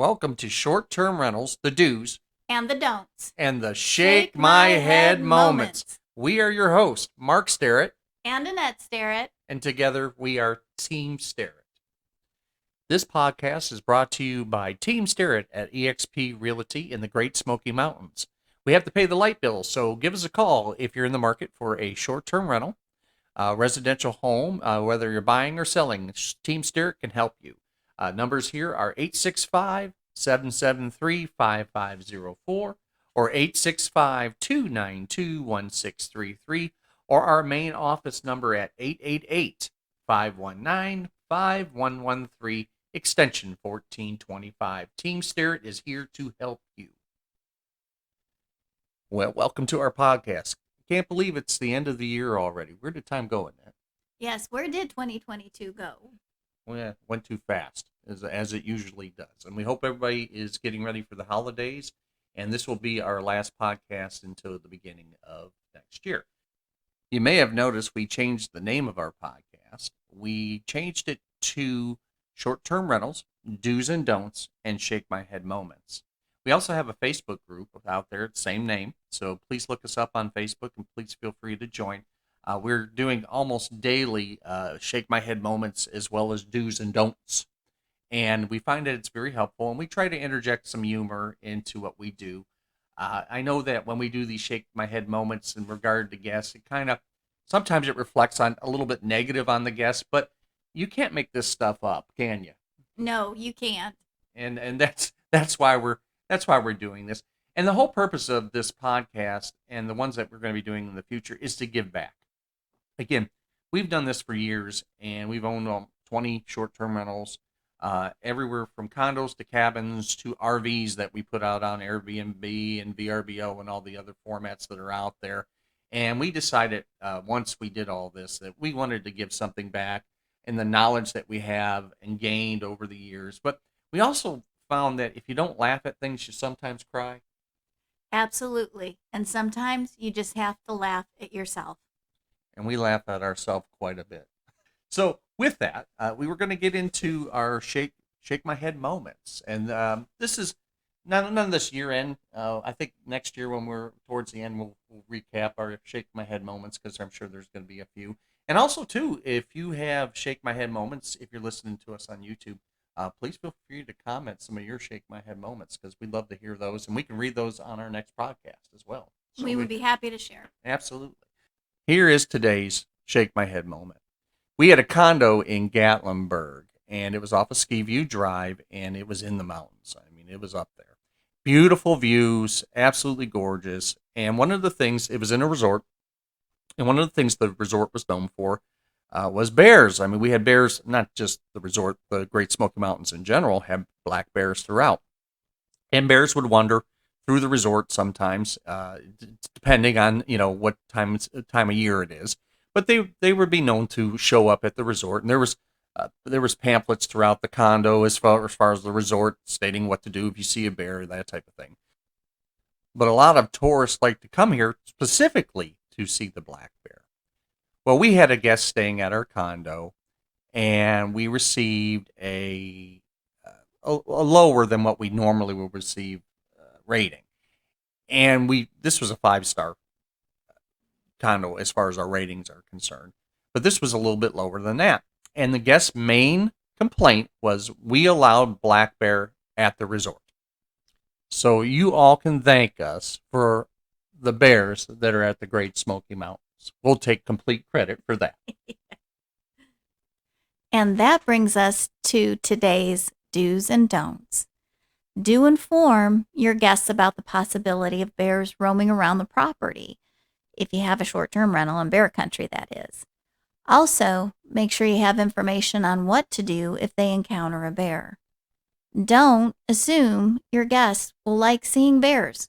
Welcome to Short-Term Rentals, the do's and the don'ts, and the shake my head moments. We are your hosts, Mark Starrett, and Annette Starrett, and together we are Team Starrett. This podcast is brought to you by Team Starrett at eXp Realty in the Great Smoky Mountains. We have to pay the light bill, so give us a call if you're in the market for a short-term rental, residential home, whether you're buying or selling. Team Starrett can help you. Numbers here are 865-773-5504 or 865-292-1633 or our main office number at 888-519-5113, extension 1425. Team Starrett is here to help you. Well, welcome to our podcast. Can't believe it's the end of the year already. Where did time go in that? Yes, where did 2022 go? Well, yeah, went too fast, as it usually does. And we hope everybody is getting ready for the holidays. And this will be our last podcast until the beginning of next year. You may have noticed we changed the name of our podcast. We changed it to Short-Term Rentals, Do's and Don'ts, and Shake My Head Moments. We also have a Facebook group out there, same name. So please look us up on Facebook and please feel free to join. We're doing almost daily Shake My Head moments as well as do's and don'ts. And we find that it's very helpful, and we try to interject some humor into what we do. I know that when we do these Shake My Head moments in regard to guests, it kind of, sometimes it reflects on a little bit negative on the guests, but you can't make this stuff up, can you? No, you can't. And that's why we're doing this. And the whole purpose of this podcast and the ones that we're going to be doing in the future is to give back. Again, we've done this for years, and we've owned 20 short-term rentals, everywhere from condos to cabins to RVs that we put out on Airbnb and VRBO and all the other formats that are out there. And we decided once we did all this that we wanted to give something back in the knowledge that we have and gained over the years. But we also found that if you don't laugh at things, you sometimes cry. Absolutely. And sometimes you just have to laugh at yourself. And we laugh at ourselves quite a bit. So with that, we were going to get into our shake my head moments. And this is none of this year end. I think next year when we're towards the end, we'll recap our shake my head moments, because I'm sure there's going to be a few. And also, too, if you have shake my head moments, if you're listening to us on YouTube, please feel free to comment some of your shake my head moments, because we'd love to hear those. And we can read those on our next podcast as well. So we would be happy to share. Absolutely. Here is today's shake my head moment. We had a condo in Gatlinburg, and it was off of Ski View Drive, and it was in the mountains. I mean, it was up there. Beautiful views, absolutely gorgeous. And one of the things, it was in a resort, and one of the things the resort was known for was bears. I mean, we had bears, not just the resort, the Great Smoky Mountains in general had black bears throughout. And bears would wander through the resort sometimes, depending on, what time of year it is. But they would be known to show up at the resort, and there was pamphlets throughout the condo as far as the resort stating what to do if you see a bear, that type of thing. But a lot of tourists like to come here specifically to see the black bear. Well, we had a guest staying at our condo, and we received a lower than what we normally would receive rating. And this was a 5-star condo as far as our ratings are concerned. But this was a little bit lower than that. And the guest's main complaint was we allowed black bear at the resort. So you all can thank us for the bears that are at the Great Smoky Mountains. We'll take complete credit for that. And that brings us to today's do's and don'ts. Do inform your guests about the possibility of bears roaming around the property, if you have a short-term rental in bear country, that is. Also, make sure you have information on what to do if they encounter a bear. Don't assume your guests will like seeing bears.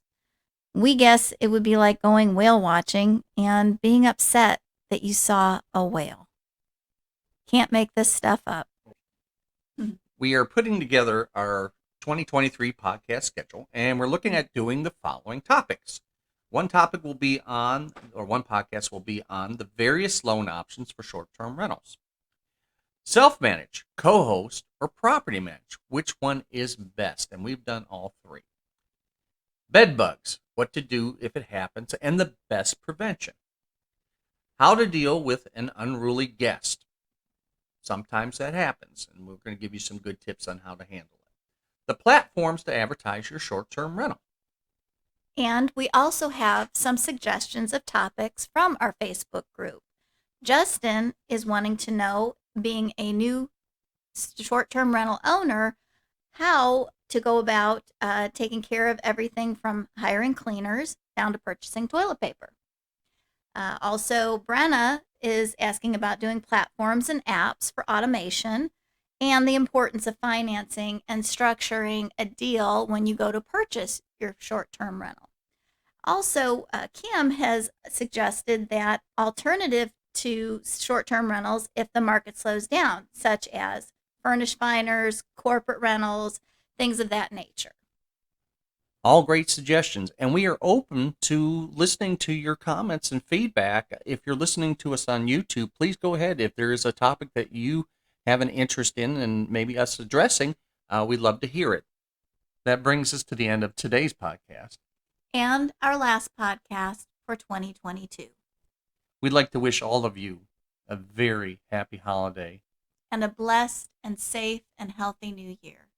We guess it would be like going whale watching and being upset that you saw a whale. Can't make this stuff up. We are putting together our 2023 podcast schedule, and we're looking at doing the following topics. One podcast will be on the various loan options for short-term rentals. Self-manage, co-host, or property manage. Which one is best? And we've done all three. Bed bugs, what to do if it happens, and the best prevention. How to deal with an unruly guest. Sometimes that happens, and we're going to give you some good tips on how to handle it. The platforms to advertise your short-term rental. And we also have some suggestions of topics from our Facebook group. Justin is wanting to know, being a new short-term rental owner, how to go about taking care of everything from hiring cleaners down to purchasing toilet paper. Also, Brenna is asking about doing platforms and apps for automation and the importance of financing and structuring a deal when you go to purchase your short-term rental. Also, Kim has suggested that alternative to short-term rentals if the market slows down, such as furnished finders, corporate rentals, things of that nature. All great suggestions, and we are open to listening to your comments and feedback. If you're listening to us on YouTube, please go ahead. If there is a topic that you have an interest in and maybe us addressing, we'd love to hear it. That brings us to the end of today's podcast. And our last podcast for 2022. We'd like to wish all of you a very happy holiday. And a blessed and safe and healthy new year.